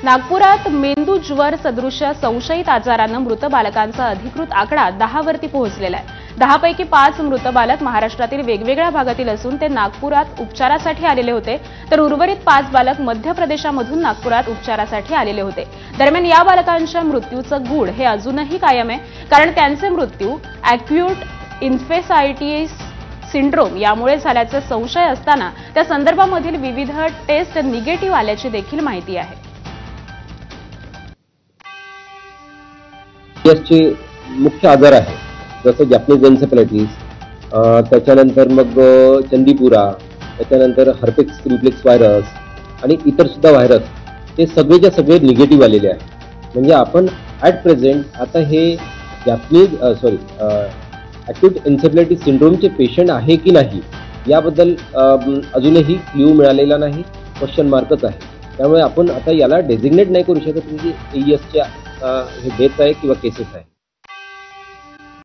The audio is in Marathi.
नागपुरात मेंदू ज्वर सदृश्य संशयित आजारानं मृत बालकांचा अधिकृत आकडा 10 वरती पोहोचलेला आहे। 10 पैकी 5 मृत बालक महाराष्ट्रातील वेगवेगळ्या भागातील असून ते नागपुरात उपचारासाठी आलेले होते, तर उर्वरित 5 बालक मध्य प्रदेशामधून नागपुरात उपचारासाठी आलेले होते। दरम्यान या बालकांच्या मृत्यूचं गूढ हे अजूनही कायम आहे, कारण त्यांचे मृत्यू अॅक्यूट इन्फेसायटिस सिंड्रोम यामुळे झाल्याचा संशय असताना त्या संदर्भामधील विविध टेस्ट निगेटिव्ह आल्याची देखील माहिती आहे। चे मुख्य आजार आहे जसं जॅपनीज एन्सेफलायटिस, त्याच्यानंतर मग चंदीपुरा, त्याच्यानंतर हर्पेक्स सिम्प्लेक्स व्हायरस आणि इतर सुद्धा व्हायरस हे सगळेच्या सगळे निगेटिव्ह आलेले आहे। म्हणजे आपण ॲट प्रेझेंट आता हे ॲक्यूट एन्सेफलायटिस सिंड्रोमचे पेशंट आहे की नाही याबद्दल अजूनही क्ल्यू मिळालेला नाही, क्वेश्चन मार्कच आहे। त्यामुळे आपण आता याला डेझिग्नेट नाही करू शकत की एईएसच्या हे डेथ आहे किंवा केसेस आहे।